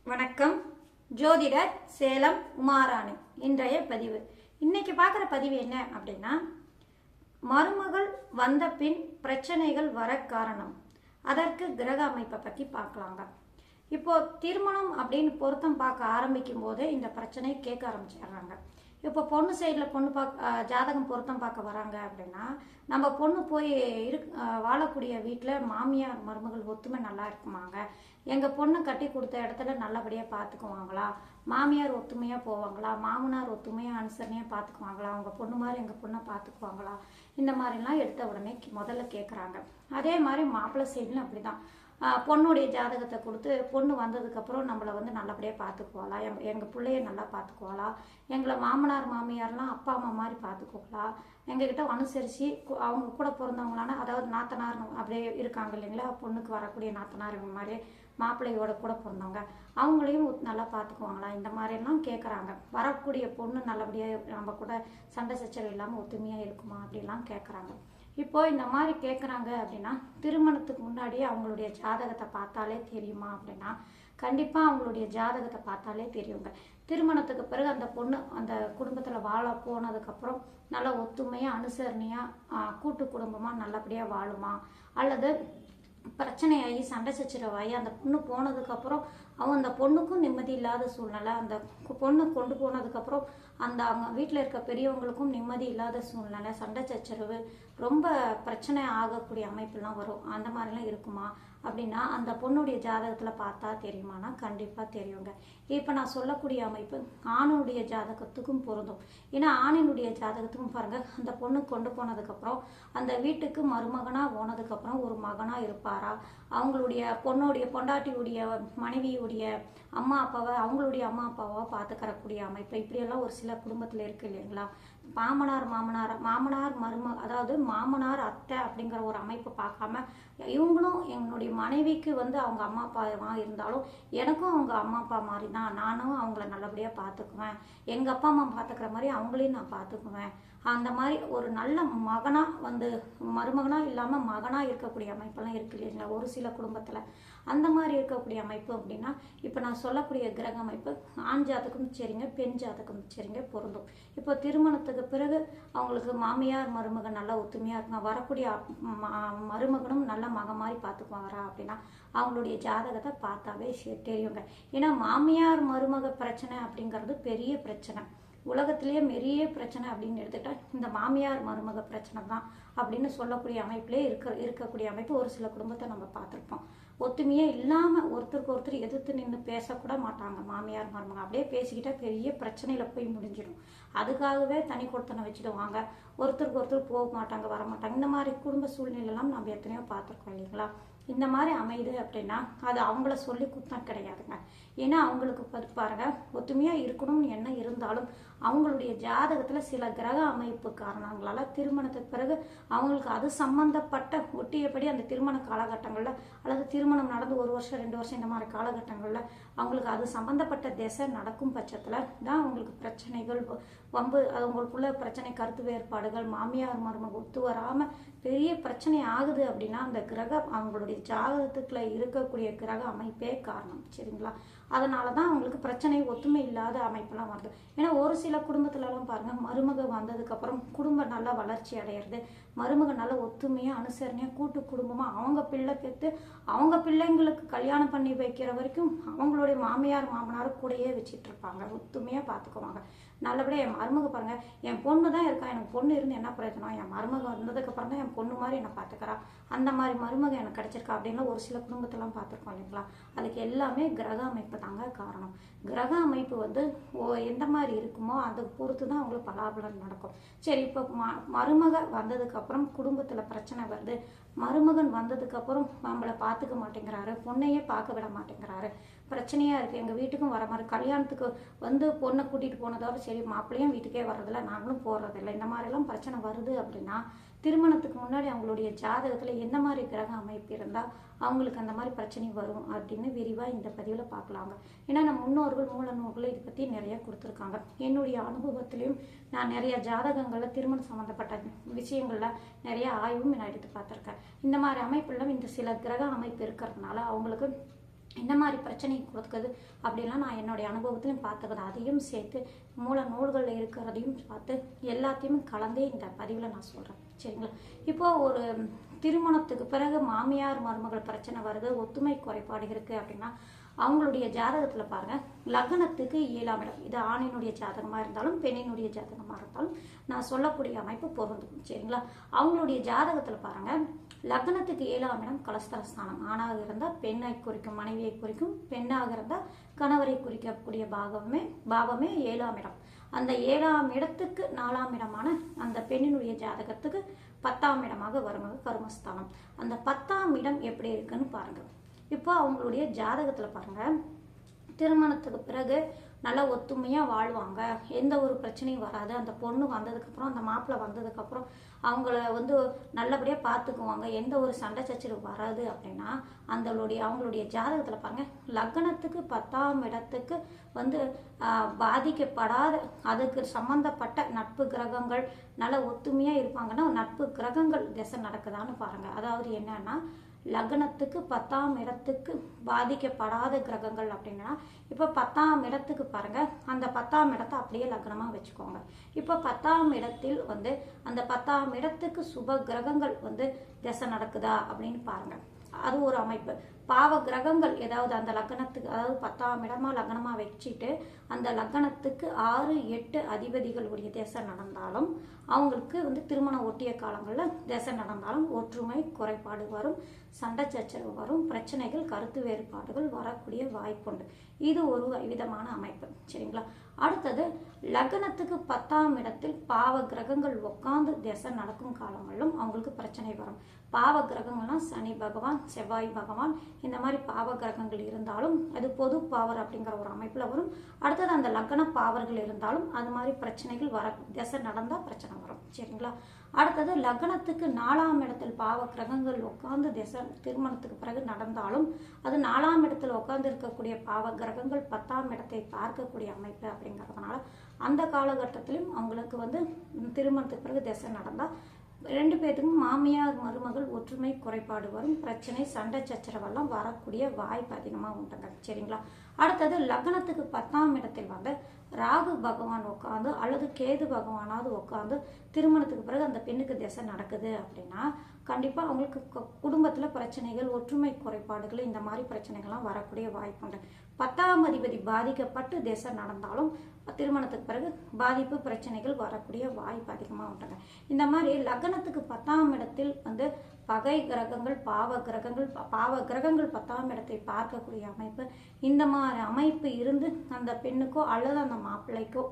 வணக்கம். ஜோதிடர் சேலம் உமாராணி. இன்றைய பதிவு. இன்னைக்கு பார்க்குற பதிவு என்ன அப்படின்னா, மருமகள் வந்த பின் பிரச்சனைகள் வர காரணம், அதற்கு கிரக அமைப்பை பற்றி பார்க்கலாங்க. இப்போ திருமணம் அப்படின்னு பொருத்தம் பார்க்க ஆரம்பிக்கும் போதே இந்த பிரச்சனையை கேட்க ஆரம்பிச்சிடுறாங்க. இப்போ பொண்ணு சைடில் பொண்ணு ஜாதகம் பொருத்தம் பார்க்க வராங்க அப்படின்னா, நம்ம பொண்ணு போய் வாழக்கூடிய வீட்டில் மாமியார் மருமகள் ஒத்துமை நல்லா இருக்குமாங்க, எங்கள் பொண்ணு கட்டி கொடுத்த இடத்துல நல்லபடியாக பார்த்துக்குவாங்களா, மாமியார் ஒத்துமையாக போவாங்களா, மாமனார் ஒத்துமையாக அனுசரணையாக பார்த்துக்குவாங்களா, அவங்க பொண்ணு மாதிரி எங்கள் பொண்ணை பார்த்துக்குவாங்களா, இந்த மாதிரிலாம் எடுத்த உடனே முதல்ல கேட்குறாங்க. அதே மாதிரி மாப்பிள்ளை சைட்லையும் அப்படி தான். பொண்ணுடைய ஜாதகத்தை கொடுத்து பொண்ணு வந்ததுக்கப்புறம் நம்மளை நல்லபடியாக பார்த்துக்குவாளா, எங்கள் பிள்ளைய நல்லா பார்த்துக்குவாளா, எங்களை மாமனார் மாமியார்லாம் அப்பா அம்மா மாதிரி பார்த்துக்குவாளா, எங்ககிட்ட அனுசரித்து அவங்க கூட பிறந்தவங்களான, அதாவது நாத்தனார் அப்படியே இருக்காங்க இல்லைங்களா, பொண்ணுக்கு வரக்கூடிய நாத்தனார் இவங்க மாதிரி மாப்பிள்ளையோட கூட பிறந்தவங்க அவங்களையும் நல்லா பார்த்துக்குவாங்களா, இந்த மாதிரிலாம் கேட்குறாங்க. வரக்கூடிய பொண்ணு நல்லபடியாக நம்ம கூட சண்டை சச்சரவு இல்லாமல் ஒத்துமையாக இருக்குமா அப்படிலாம் கேட்குறாங்க. இப்போ இந்த மாதிரி கேட்குறாங்க அப்படின்னா, திருமணத்துக்கு முன்னாடியே அவங்களுடைய ஜாதகத்தை பார்த்தாலே தெரியுமா அப்படின்னா, கண்டிப்பாக அவங்களுடைய ஜாதகத்தை பார்த்தாலே தெரியுங்க. திருமணத்துக்கு பிறகு அந்த பொண்ணு அந்த குடும்பத்தில் வாழ போனதுக்கப்புறம் நல்லா ஒத்துமையாக அனுசரணையாக கூட்டு குடும்பமாக நல்லபடியாக வாழுமா, அல்லது பிரச்சனையாகி சண்டை சச்சரவாகி அந்த பொண்ணு போனதுக்கப்புறம் அந்த பொண்ணுக்கும் நிம்மதி இல்லாத சூழ்நிலை, அந்த பொண்ணு கொண்டு போனதுக்கப்புறம் அவங்க வீட்டில் இருக்க பெரியவங்களுக்கும் நிம்மதி இல்லாத சூழ்நிலை, சண்டை சச்சரவு, ரொம்ப பிரச்சனை ஆகக்கூடிய அமைப்புலாம் வரும். அந்த மாதிரிலாம் இருக்குமா அப்படின்னா, அந்த பொண்ணுடைய ஜாதகத்தில் பார்த்தா தெரியுமானா கண்டிப்பாக தெரியுங்க. இப்போ நான் சொல்லக்கூடிய அமைப்பு ஆணுடைய ஜாதகத்துக்கும் பொருந்தும். ஏன்னா ஆணினுடைய ஜாதகத்துக்கும் பாருங்கள், அந்த பொண்ணு கொண்டு போனதுக்கப்புறம் அந்த வீட்டுக்கு மருமகனாக போனதுக்கப்புறம் ஒரு மகனாக இருப்பாரா, அவங்களுடைய பொண்டாட்டியுடைய மனைவியுடைய அம்மா அப்பாவை அவங்களுடைய அம்மா அப்பாவை பார்த்துக்கறக்கூடிய அமைப்பு, இப்படியெல்லாம் ஒரு சில குடும்பத்தில் இருக்கு இல்லைங்களா. மாமனார் அதாவது மாமனார் அத்தை அப்படிங்கிற ஒரு அமைப்பு பார்க்காம, இவங்களும் என்னுடைய மனைவிக்கு அவங்க அம்மா அப்பா இருந்தாலும் எனக்கும் அவங்க அம்மா அப்பா மாதிரி தான், நானும் அவங்கள நல்லபடியாக பார்த்துக்குவேன், எங்கள் அப்பா அம்மா பார்த்துக்கிற மாதிரி அவங்களையும் நான் பார்த்துக்குவேன், அந்த மாதிரி ஒரு நல்ல மகனாக மருமகனாக இல்லாமல் மகனாக இருக்கக்கூடிய அமைப்பெல்லாம் இருக்கு இல்லைங்களா ஒரு சில குடும்பத்தில். அந்த மாதிரி இருக்கக்கூடிய அமைப்பு அப்படின்னா, இப்போ நான் சொல்லக்கூடிய கிரக அமைப்பு ஆண் ஜாதகம் சரிங்க, பெண் ஜாதகம் சரிங்க பொருந்தும். இப்போ திருமணத்துக்கு பிறகு அவங்களுக்கு மாமியார் மருமகன் நல்லா ஒத்துமையாக இருக்குங்க, வரக்கூடிய மருமகனும் நல்ல மக மாதிரி பார்த்துக்குவாரா அப்படின்னா அவங்களுடைய ஜாதகத்தை பார்த்தாவே தெரியுங்க. ஏன்னா மாமியார் மருமக பிரச்சனை அப்படிங்கிறது பெரிய பிரச்சனை, உலகத்திலேயே பெரிய பிரச்சனை அப்படின்னு எடுத்துக்கிட்டா இந்த மாமியார் மருமக பிரச்சனை தான் அப்படின்னு சொல்லக்கூடிய அமைப்பிலே இருக்கக்கூடிய அமைப்பு ஒரு சில குடும்பத்தை நம்ம பார்த்துருப்போம். ஒத்துமையே இல்லாமல் ஒருத்தருக்கு ஒருத்தர் எதிர்த்து நின்று பேசக்கூட மாட்டாங்க. மாமியார் மருமக அப்படியே பேசிக்கிட்டா பெரிய பிரச்சனையில் போய் முடிஞ்சிடும். அதுக்காகவே தனி கொடுத்தனை வச்சுடுவாங்க, ஒருத்தருக்கு ஒருத்தர் போக மாட்டாங்க, வர மாட்டாங்க. இந்த மாதிரி குடும்ப சூழ்நிலையெல்லாம் நம்ம எத்தனையோ பார்த்துருக்கோம் இல்லைங்களா. இந்த மாதிரி அமையுது அப்படின்னா அது அவங்கள சொல்லி குத்தம் கிடையாதுங்க. ஏன்னா அவங்களுக்கு பாருங்க, ஒத்துமையாக இருக்கணும்னு என்ன இருந்தாலும் அவங்களுடைய ஜாதகத்தில் சில கிரக அமைப்பு காரணங்களால திருமணத்துக்கு பிறகு அவங்களுக்கு அது சம்பந்தப்பட்ட ஒட்டியபடி அந்த திருமண காலகட்டங்களில் அல்லது திருமணம் நடந்து 1 வருஷம் 2 வருஷம் இந்த மாதிரி காலகட்டங்களில் அவங்களுக்கு அது சம்பந்தப்பட்ட திசை நடக்கும் பட்சத்தில் தான் அவங்களுக்கு பிரச்சனைகள் வம்பு, அவங்களுக்குள்ள பிரச்சனை, கருத்து வேறுபாடுகள், மாமியார் மருமக ஒத்து வராமல் பெரிய பிரச்சனை ஆகுது அப்படின்னா அந்த கிரகம் அவங்களுடைய ஜாதகத்துக்குள்ள இருக்கக்கூடிய கிரக அமைப்பே காரணம் சரிங்களா. அதனால தான் அவங்களுக்கு பிரச்சனை ஒத்துமை இல்லாத அமைப்பெல்லாம் வருது. ஏன்னா ஒரு சில குடும்பத்துலலாம் பாருங்கள், மருமக வந்ததுக்கப்புறம் குடும்பம் நல்லா வளர்ச்சி அடையிறது, மருமக நல்லா ஒத்துமையாக அனுசரணையாக கூட்டு குடும்பமாக அவங்க பிள்ளை பெற்று அவங்க பிள்ளைங்களுக்கு கல்யாணம் பண்ணி வைக்கிற வரைக்கும் அவங்களுடைய மாமியார் மாமனார் கூடயே வச்சிட்டு இருப்பாங்க, ஒத்துமையாக பார்த்துக்குவாங்க. நல்லபடியாக என் மருமக பாருங்க, என் பொண்ணு தான் இருக்கா, எனக்கு பொண்ணு இருந்து என்ன பிரயோஜனம், என் மருமக வந்ததுக்கப்புறம் தான் என் பொண்ணு மாதிரி என்னை பார்த்துக்கிறா, அந்த மாதிரி மருமக எனக்கு கிடைச்சிருக்கா அப்படின்லாம் ஒரு சில குடும்பத்தெல்லாம் பார்த்துருக்கோம் இல்லைங்களா. அதுக்கு எல்லாமே கிரக அமைப்பு தாங்க காரணம். கிரக அமைப்பு எந்த மாதிரி இருக்குமோ அதை பொறுத்து தான் அவங்களுக்கு பலாபலன் நடக்கும். சரி, இப்போ மருமக வந்ததுக்கப்புறம் குடும்பத்தில் பிரச்சனை வருது, மருமகன் வந்ததுக்கப்புறம் நம்மளை பார்த்துக்க மாட்டேங்கிறாரு, பொண்ணையே பார்க்க விட மாட்டேங்கிறாரு, பிரச்சனையாக இருக்குது, எங்கள் வீட்டுக்கும் வர மாதிரி, கல்யாணத்துக்கு பொண்ணை கூட்டிகிட்டு போனதோட சரி மாப்பிள்ளையும் வீட்டுக்கே வர்றதில்ல, நாங்களும் போடுறதில்லை, இந்த மாதிரிலாம் பிரச்சனை வருது அப்படின்னா திருமணத்துக்கு முன்னாடி அவங்களுடைய ஜாதகத்தில் என்ன மாதிரி கிரக அமைப்பு இருந்தால் அவங்களுக்கு அந்த மாதிரி பிரச்சனை வரும் அப்படின்னு விரிவாக இந்த பதிவில் பார்க்கலாங்க. ஏன்னா நம்ம முன்னோர்கள் மூல நூல்கள் இதை பற்றி நிறைய கொடுத்துருக்காங்க. என்னுடைய அனுபவத்திலையும் நான் நிறைய ஜாதகங்களில் திருமணம் சம்மந்தப்பட்ட விஷயங்களில் நிறைய ஆய்வும் நான் எடுத்து பார்த்துருக்கேன். இந்த மாதிரி அமைப்புலாம் இந்த சில கிரக அமைப்பு இருக்கிறதுனால அவங்களுக்கு என்ன மாதிரி பிரச்சனை கொடுக்குது அப்படின்லாம் நான் என்னுடைய அனுபவத்திலையும் பார்த்துக்கிறேன். அதையும் சேர்த்து மூல நூல்களில் இருக்கிறதையும் பார்த்து எல்லாத்தையும் கலந்தே இந்த பதிவில் நான் சொல்கிறேன். சரிங்களா? இப்போ ஒரு திருமணத்துக்கு பிறகு மாமியார் மருமகள் பிரச்சனை வருது, ஒத்துமை குறைபாடு இருக்குது அப்படின்னா அவங்களுடைய ஜாதகத்தில் பாருங்கள், லக்னத்துக்கு 7ஆம் இடம், இது ஆணினுடைய ஜாதகமாக இருந்தாலும் பெண்ணினுடைய ஜாதகமாக இருந்தாலும் நான் சொல்லக்கூடிய அமைப்பு பொருந்தும். சரிங்களா? அவங்களுடைய ஜாதகத்தில் பாருங்கள், லக்னத்துக்கு 7ஆம் இடம் கலஸ்தரஸ்தானம். ஆணாக இருந்தால் பெண்ணை குறிக்கும், மனைவியை குறிக்கும். பெண்ணாக இருந்தால் கணவரை குறிக்கக்கூடிய பாவமே 7ஆம் இடம். அந்த 7ஆம் இடத்துக்கு 4ஆம் இடமான அந்த பெண்ணினுடைய ஜாதகத்துக்கு 10ஆம் இடமாக வருவது கர்மஸ்தானம். அந்த 10ஆம் இடம் எப்படி இருக்குன்னு பாருங்கள். இப்போ அவங்களுடைய ஜாதகத்தில் பாருங்கள், திருமணத்துக்கு பிறகு நல்லா ஒத்துமையாக வாழ்வாங்க, எந்த ஒரு பிரச்சனையும் வராது. அந்த பொண்ணு வந்ததுக்கப்புறம், அந்த மாப்பிள்ளை வந்ததுக்கப்புறம் அவங்கள நல்லபடியாக பார்த்துக்குவாங்க, எந்த ஒரு சண்டை சச்சரவு வராது அப்படின்னா அவங்களுடைய ஜாதகத்தில் பாருங்கள், லக்னத்துக்கு 10ஆம் இடத்துக்கு பாதிக்கப்படாத, அதுக்கு சம்மந்தப்பட்ட நட்பு கிரகங்கள் நல்ல ஒத்துமையாக இருப்பாங்கன்னா நட்பு கிரகங்கள் திசை நடக்குதான்னு பாருங்கள். அதாவது என்னன்னா, லக்னத்துக்கு 10ஆம் இடத்துக்கு பாதிக்கப்படாத கிரகங்கள் அப்படின்னா, இப்போ 10ஆம் இடத்துக்கு பாருங்கள், அந்த 10ஆம் இடத்தை அப்படியே லக்னமாக வச்சுக்கோங்க. இப்போ 10ஆம் இடத்தில் அந்த 10ஆம் இடத்துக்கு சுப கிரகங்கள் திசை நடக்குதா அப்படின்னு பாருங்கள். அது ஒரு அமைப்பு. பாவ கிரகங்கள் ஏதாவது அந்த லக்னத்துக்கு, அதாவது 10ஆம் இடமா லக்னமாக வச்சுட்டு அந்த லக்னத்துக்கு 6, 8 அதிபதிகள் உடைய திசை நடந்தாலும் அவங்களுக்கு திருமண ஒட்டிய காலங்களில் திசை நடந்தாலும் ஒற்றுமை குறைபாடு வரும், சண்டை சச்சரவு வரும், பிரச்சனைகள் கருத்து வேறுபாடுகள் வரக்கூடிய வாய்ப்புண்டு. இது ஒரு விதமான அமைப்பு. சரிங்களா? அடுத்தது, லக்னத்துக்கு 10ஆம் இடத்தில் பாவ கிரகங்கள் உட்காந்து திசை நடக்கும் காலங்களிலும் அவங்களுக்கு பிரச்சனை வரும். பாவ கிரகங்கள்லாம் சனி பகவான், செவ்வாய் பகவான், இந்த மாதிரி பாவ கிரகங்கள் இருந்தாலும் அது பொது பாவர் அப்படிங்கிற ஒரு அமைப்பில் வரும். அடுத்தது அந்த லக்ன பாவர்கள் இருந்தாலும் அது மாதிரி பிரச்சனைகள் வர, திசை நடந்தால் பிரச்சனை வரும். சரிங்களா? அடுத்தது, லக்னத்துக்கு 4ஆம் இடத்தில் பாவ கிரகங்கள் உட்காந்து திசை திருமணத்துக்கு பிறகு நடந்தாலும் அது 4ஆம் இடத்தில் உட்காந்து இருக்கக்கூடிய பாவ கிரகங்கள் 10ஆம் இடத்தை பார்க்கக்கூடிய அமைப்பு அப்படிங்கிறதுனால அந்த காலகட்டத்திலும் அவங்களுக்கு திருமணத்துக்கு பிறகு திசை நடந்தால் 2 பேருக்கும் மாமியார் மருமகள் ஒற்றுமை குறைபாடு வரும், பிரச்சனை சண்டை சச்சரவெல்லாம் வரக்கூடிய வாய்ப்பு அதிகமாக உண்டுங்க. சரிங்களா? அடுத்தது, லக்னத்துக்கு 10ஆம் இடத்தில் ராகு பகவான் உட்காந்து அல்லது கேது பகவானாவது உட்காந்து திருமணத்துக்கு பிறகு அந்த பெண்ணுக்கு திசை நடக்குது அப்படின்னா கண்டிப்பாக அவங்களுக்கு குடும்பத்தில் பிரச்சனைகள், ஒற்றுமை குறைபாடுகள், இந்த மாதிரி பிரச்சனைகள்லாம் வரக்கூடிய வாய்ப்பு உண்டு. 10ஆம் அதிபதி பாதிக்கப்பட்டு திசை நடந்தாலும் திருமணத்துக்கு பிறகு பாதிப்பு பிரச்சனைகள் வரக்கூடிய வாய்ப்பு அதிகமாக உண்டுங்க. இந்த மாதிரி லக்னத்துக்கு 10ஆம் இடத்தில் பகை கிரகங்கள், பாவ கிரகங்கள் 10ஆம் இடத்தை பார்க்கக்கூடிய அமைப்பு, இந்த மாதிரி அமைப்பு இருந்து அந்த பெண்ணுக்கோ அல்லது அந்த மாப்பிள்ளைக்கோ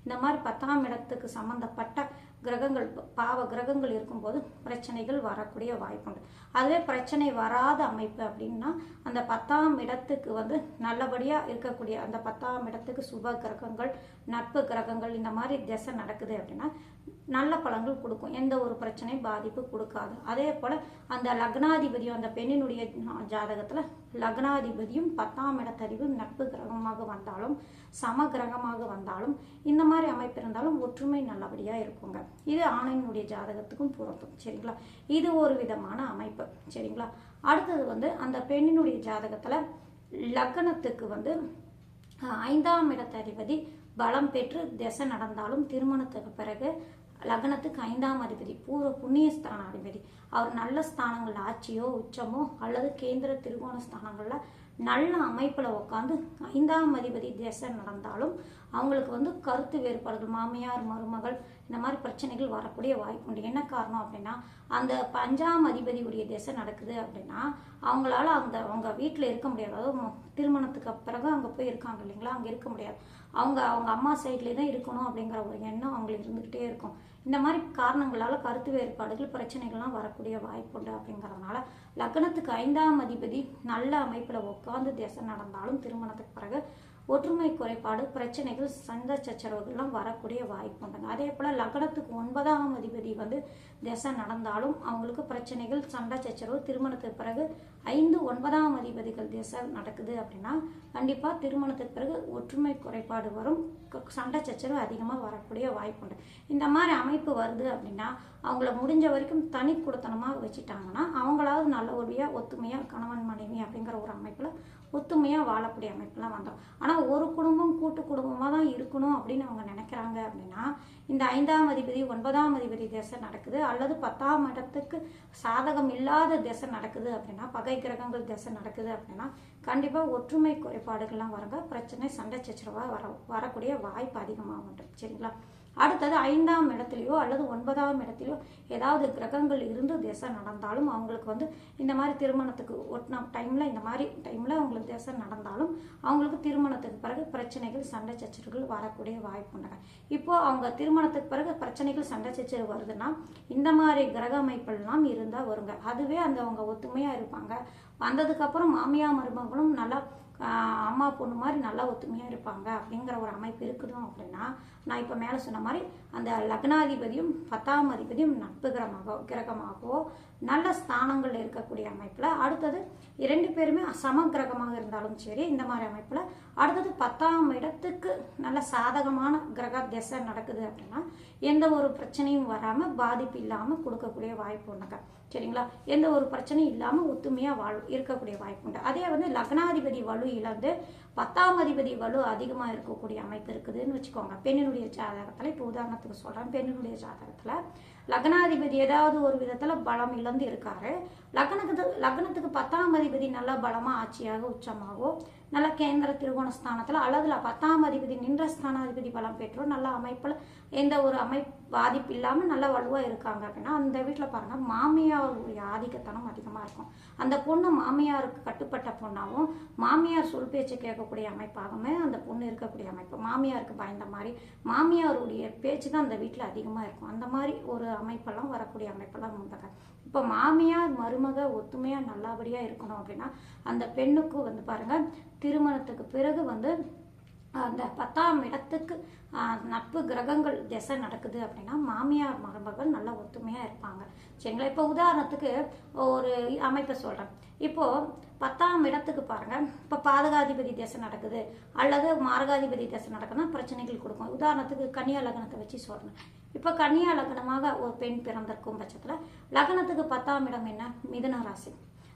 இந்த மாதிரி 10ஆம் இடத்துக்கு சம்பந்தப்பட்ட கிரகங்கள், பாவ கிரகங்கள் இருக்கும்போது பிரச்சனைகள் வரக்கூடிய வாய்ப்புண்டு. அதுவே பிரச்சனை வராத அமைப்பு அப்படின்னா அந்த 10ஆம் இடத்துக்கு நல்லபடியாக இருக்கக்கூடிய அந்த 10ஆம் இடத்துக்கு சுப கிரகங்கள், நட்பு கிரகங்கள் இந்த மாதிரி திசை நடக்குது அப்படின்னா நல்ல பலன்கள் கொடுக்கும், எந்த ஒரு பிரச்சனையும் பாதிப்பு கொடுக்காது. அதே போல் அந்த லக்னாதிபதியும், அந்த பெண்ணினுடைய ஜாதகத்தில் லக்னாதிபதியும் 10ஆம் இடத்ததிபதி நட்பு கிரகமாக வந்தாலும் சம கிரகமாக வந்தாலும் இந்த மாதிரி அமைப்பு இருந்தாலும் ஒற்றுமை நல்லபடியாக இருக்குங்க. இது ஆணினுடைய ஜாதகத்துக்கும் பொருந்தும். சரிங்களா? இது ஒரு விதமான அமைப்பு. சரிங்களா? அடுத்தது அந்த பெண்ணினுடைய ஜாதகத்தில் லக்னத்துக்கு 5ஆம் இடத்ததிபதி பலம் பெற்று திசை நடந்தாலும் திருமணத்துக்கு பிறகு லக்னத்துக்கு 5ஆம் அதிபதி பூர்வ புண்ணிய ஸ்தானாதிபதி, அவர் நல்ல ஸ்தானங்கள் ஆட்சியோ உச்சமோ அல்லது கேந்திர திரிகோண ஸ்தானங்களில் நல்ல அமைப்பில் உட்காந்து 5ஆம் அதிபதி திசை நடந்தாலும் அவங்களுக்கு கருத்து வேறுபாடுகள், மாமியார் மருமகள் இந்த மாதிரி பிரச்சனைகள் வரக்கூடிய வாய்ப்பு உண்டு. என்ன காரணம் அப்படின்னா அந்த 5ஆம் அதிபதியுடைய திசை நடக்குது அப்படின்னா அவங்களால அவங்க வீட்டில் இருக்க முடியாது. அதாவது திருமணத்துக்கு பிறகு அங்கே போய் இருக்காங்க இல்லைங்களா, அங்கே இருக்க முடியாது. அவங்க அம்மா சைட்லேயே தான் இருக்கணும் அப்படிங்கிற ஒரு எண்ணம் அவங்களுக்கு இருந்துக்கிட்டே இருக்கும். இந்த மாதிரி காரணங்களால் கருத்து வேறுபாடுகள், பிரச்சனைகள்லாம் வரக்கூடிய வாய்ப்பு உண்டு. அப்படிங்கிறதுனால லக்னத்துக்கு 5ஆம் அதிபதி நல்ல அமைப்பில் உட்காந்து திசை நடந்தாலும் திருமணத்துக்கு பிறகு ஒற்றுமை குறைபாடு, பிரச்சனைகள், சண்டை சச்சரவுகள்லாம் வரக்கூடிய வாய்ப்பு உண்டுங்க. அதே போல் லக்னத்துக்கு 9ஆம் அதிபதி திசை நடந்தாலும் அவங்களுக்கு பிரச்சனைகள், சண்டை சச்சரவு, திருமணத்துக்கு பிறகு 5, 9ஆம் அதிபதிகள் திசை நடக்குது அப்படின்னா கண்டிப்பாக திருமணத்துக்கு பிறகு ஒற்றுமை குறைபாடு வரும், சண்டை சச்சரவு அதிகமாக வரக்கூடிய வாய்ப்பு உண்டு. இந்த மாதிரி அமைப்பு வருது அப்படின்னா அவங்கள முடிஞ்ச வரைக்கும் தனி குடித்தனமாக வச்சுட்டாங்கன்னா அவங்களாவது நல்லபடியாக ஒத்துமையாக கணவன் மனைவி அப்படிங்கிற ஒரு அமைப்பில் ஒத்துமையாக வாழக்கூடிய அமைப்புலாம் வந்துடும். ஆனால் ஒரு குடும்பம் கூட்டு குடும்பமாக தான் இருக்கணும் அப்படின்னு அவங்க நினைக்கிறாங்க அப்படின்னா, இந்த 5ஆம் அதிபதி 9ஆம் அதிபதி திசை நடக்குது, அல்லது 10ஆம் இடத்துக்கு சாதகம் இல்லாத திசை நடக்குது அப்படின்னா, பகை கிரகங்கள் திசை நடக்குது அப்படின்னா, கண்டிப்பாக ஒற்றுமை குறைபாடுகள்லாம் வருங்க. பிரச்சனை சண்டை சச்சரவாக வரக்கூடிய வாய்ப்பு அதிகமாக உண்டு. சரிங்களா? அடுத்தது 5ஆம் இடத்துலையோ அல்லது 9ஆம் இடத்துலையோ ஏதாவது கிரகங்கள் இருந்து திசை நடந்தாலும் அவங்களுக்கு இந்த மாதிரி திருமணத்துக்கு ஒட்டின டைமில் இந்த மாதிரி டைமில் அவங்களுக்கு திசை நடந்தாலும் அவங்களுக்கு திருமணத்துக்கு பிறகு பிரச்சனைகள் சண்டை சச்சரவுகள் வரக்கூடிய வாய்ப்பு உண்டுங்க. இப்போது அவங்க திருமணத்துக்கு பிறகு பிரச்சனைகள் சண்டை சச்சரவு வருதுன்னா இந்த மாதிரி கிரக அமைப்பெல்லாம் இருந்தால் வருங்க. அதுவே அவங்க ஒத்துமையாக இருப்பாங்க. வந்ததுக்கப்புறம் மாமியார் மருமகளும் நல்லா அம்மா பொண்ணு மாதிரி நல்லா ஒத்துமையாக இருப்பாங்க அப்படிங்கிற ஒரு அமைப்பு இருக்கணும் அப்படின்னா, நான் இப்போ மேலே சொன்ன மாதிரி அந்த லக்னாதிபதியும் 10ஆம் அதிபதியும் நட்பு கிரகமாகவோ நல்ல ஸ்தானங்கள் இருக்கக்கூடிய அமைப்பில், அடுத்தது 2 பேருமே சம கிரகமாக இருந்தாலும் சரி இந்த மாதிரி அமைப்பில், அடுத்தது 10ஆம் இடத்துக்கு நல்ல சாதகமான கிரக திசை நடக்குது அப்படின்னா எந்த ஒரு பிரச்சனையும் வராமல் பாதிப்பு இல்லாமல் கொடுக்கக்கூடிய வாய்ப்பு உண்டுங்க. சரிங்களா? எந்த ஒரு பிரச்சனையும் இல்லாமல் ஒத்துமையாக இருக்கக்கூடிய வாய்ப்பு உண்டு. அதே லக்னாதிபதி வலு இழந்து 10ஆம் அதிபதி வலு அதிகமாக இருக்கக்கூடிய அமைப்பு இருக்குதுன்னு வச்சுக்கோங்க. பெண்ணினுடைய ஜாதகத்தில், இப்போ உதாரணத்துக்கு சொல்கிறேன், பெண்ணினுடைய ஜாதகத்தில் லக்னாதிபதி ஏதாவது ஒரு விதத்தில் பலம் இழந்து இருக்காரு. லக்னத்துக்கு 10ஆம் அதிபதி நல்ல பலமாக ஆட்சியாக உச்சமாகவோ நல்ல கேந்திர திருகோண ஸ்தானத்தில் அல்லது 10ஆம் அதிபதி நின்ற ஸ்தானாதிபதி பலம் பெற்றோ நல்ல அமைப்பில் எந்த ஒரு பாதிப்பு இல்லாமல் நல்ல வலுவாக இருக்காங்க அப்படின்னா அந்த வீட்டில் பாருங்கள் மாமியாருடைய ஆதிக்கத்தனம் அதிகமாக இருக்கும். அந்த பொண்ணு மாமியாருக்கு கட்டுப்பட்ட பொண்ணாகவும் மாமியார் சொல் பேச்சு கேட்கக்கூடிய அமைப்பாகவுமே அந்த பொண்ணு இருக்கக்கூடிய அமைப்பு. மாமியாருக்கு பயந்த மாதிரி மாமியாருடைய பேச்சு தான் அந்த வீட்டில் அதிகமாக இருக்கும். அந்த மாதிரி ஒரு அமைப்பெல்லாம் வரக்கூடிய அமைப்பெல்லாம் உண்டுங்க. இப்போ மாமியார் மருமக ஒத்துமையாக நல்லபடியாக இருக்கணும் அப்படின்னா அந்த பெண்ணுக்கு பாருங்கள் திருமணத்துக்கு பிறகு அந்த 10ஆம் இடத்துக்கு நட்பு கிரகங்கள் திசை நடக்குது அப்படின்னா மாமியார் மருமகள் நல்லா ஒத்துமையாக இருப்பாங்க. சரிங்களா? இப்போ உதாரணத்துக்கு ஒரு அமைப்பை சொல்கிறேன். இப்போது 10ஆம் இடத்துக்கு பாருங்கள், இப்போ பாதகாதிபதி திசை நடக்குது அல்லது மாரகாதிபதி திசை நடக்குதுன்னா பிரச்சனைகள் கொடுக்கும். உதாரணத்துக்கு கன்னியா லக்னத்தை வச்சு சொல்கிறேன். இப்போ கன்னியா லக்னமாக ஒரு பெண் பிறந்திருக்கும் பட்சத்தில் லக்னத்துக்கு 10ஆம் இடம் என்ன? மிதுன ராசி.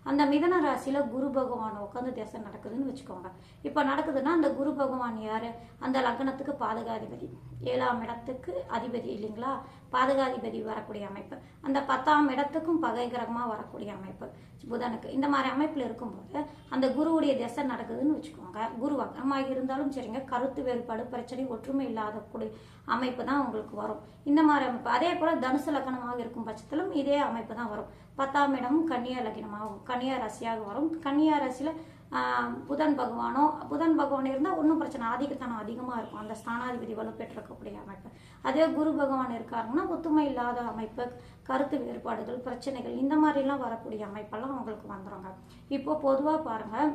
அந்த மிதுன ராசியில் குரு பகவான் உட்காந்து திசை நடக்குதுன்னு வச்சுக்கோங்க. இப்போ நடக்குதுன்னா அந்த குரு பகவான் யார்? அந்த லக்னத்துக்கு பாதகாதிபதி, 7ஆம் இடத்துக்கு அதிபதி இல்லைங்களா? பாதகாதிபதி வரக்கூடிய அமைப்பு. அந்த 10ஆம் இடத்துக்கும் பகை கிரகமாக வரக்கூடிய அமைப்பு புதனுக்கு. இந்த மாதிரி அமைப்பில் இருக்கும்போது அந்த குருவுடைய திசை நடக்குதுன்னு வச்சுக்கோங்க. குரு வக்ரமாக இருந்தாலும் சரிங்க, கருத்து வேறுபாடு பிரச்சனை ஒற்றுமை இல்லாத கூடிய அமைப்பு தான் உங்களுக்கு வரும். இந்த மாதிரி அமைப்பு. அதே போல் தனுசு லக்னமாக இருக்கும் பட்சத்திலும் இதே அமைப்பு தான் வரும். 10ஆம் இடமும் கன்னியா லக்னமாகும், கன்னியா ராசியாக வரும். கன்னியா ராசியில் புதன் பகவான் இருந்தால் ஒன்றும் பிரச்சனை, ஆதிக்கத்தனம் அதிகமாக இருக்கும். அந்த ஸ்தானாதிபதி வலுப்பெற்றிருக்கக்கூடிய அமைப்பு. அதே குரு பகவான் இருக்காருன்னா ஒத்துமை இல்லாத அமைப்பு, கருத்து வேறுபாடுகள், பிரச்சனைகள் இந்த மாதிரிலாம் வரக்கூடிய அமைப்பெல்லாம் உங்களுக்கு வந்துடுங்க. இப்போ பொதுவாக பாருங்கள்,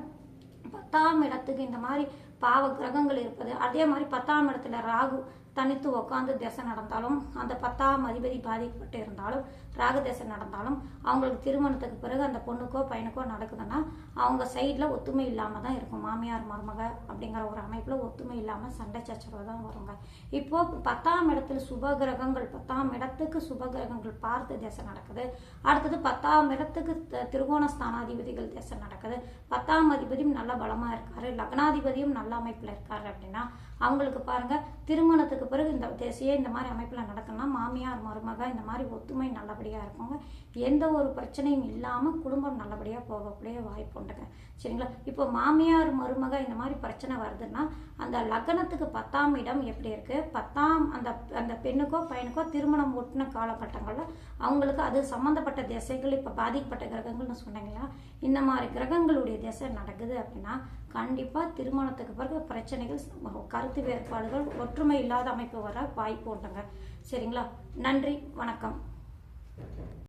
10ஆம் இடத்துக்கு இந்த மாதிரி பாவ கிரகங்கள் இருப்பது, அதே மாதிரி 10ஆம் இடத்துல ராகு தனித்து உட்காந்து திசை நடந்தாலும் அந்த 10ஆம் அதிபதி பாதிக்கப்பட்டு இருந்தாலும் ராகு திசை நடந்தாலும் அவங்களுக்கு திருமணத்துக்கு பிறகு அந்த பொண்ணுக்கோ பையனுக்கோ நடக்குதுன்னா அவங்க சைடில் ஒத்துமை இல்லாமல் தான் இருக்கும். மாமியார் மருமக அப்படிங்கிற ஒரு அமைப்பில் ஒத்துமை இல்லாமல் சண்டை சச்சரவு தான் வருங்க. இப்போது 10ஆம் இடத்துல சுபகிரகங்கள், 10ஆம் இடத்துக்கு சுபகிரகங்கள் பார்த்து திசை நடக்குது. அடுத்தது 10ஆம் இடத்துக்கு திருகோண ஸ்தானாதிபதிகள் திசை நடக்குது. 10ஆம் அதிபதியும் நல்ல பலமாக இருக்காரு, லக்னாதிபதியும் நல்ல அமைப்பில் இருக்காரு அப்படின்னா அவங்களுக்கு பாருங்க திருமணத்துக்கு பிறகு இந்த திசையே இந்த மாதிரி அமைப்பில் நடக்குன்னா மாமியார் மருமக இந்த மாதிரி ஒத்துமை நல்லபடியாக இருக்குங்க. எந்த ஒரு பிரச்சனையும் இல்லாமல் குடும்பம் நல்லபடியாக போகக்கூடிய வாய்ப்பு உண்டுங்க. சரிங்களா? இப்போ மாமியார் மருமக இந்த மாதிரி பிரச்சனை வருதுன்னா அந்த லக்னத்துக்கு 10ஆம் இடம் எப்படி இருக்குது, 10ஆம் அந்த பெண்ணுக்கோ பையனுக்கோ திருமணம் ஒட்டின காலகட்டங்களில் அவங்களுக்கு அது சம்மந்தப்பட்ட திசைகள், இப்போ பாதிக்கப்பட்ட கிரகங்கள்னு சொன்னீங்களா, இந்த மாதிரி கிரகங்களுடைய திசை நடக்குது அப்படின்னா கண்டிப்பாக திருமணத்துக்கு பிறகு பிரச்சனைகள், கருத்து வேறுபாடுகள், ஒற்றுமை இல்லாத அமைப்பு வர வாய்ப்பு உண்டுங்க. சரிங்களா? நன்றி, வணக்கம்.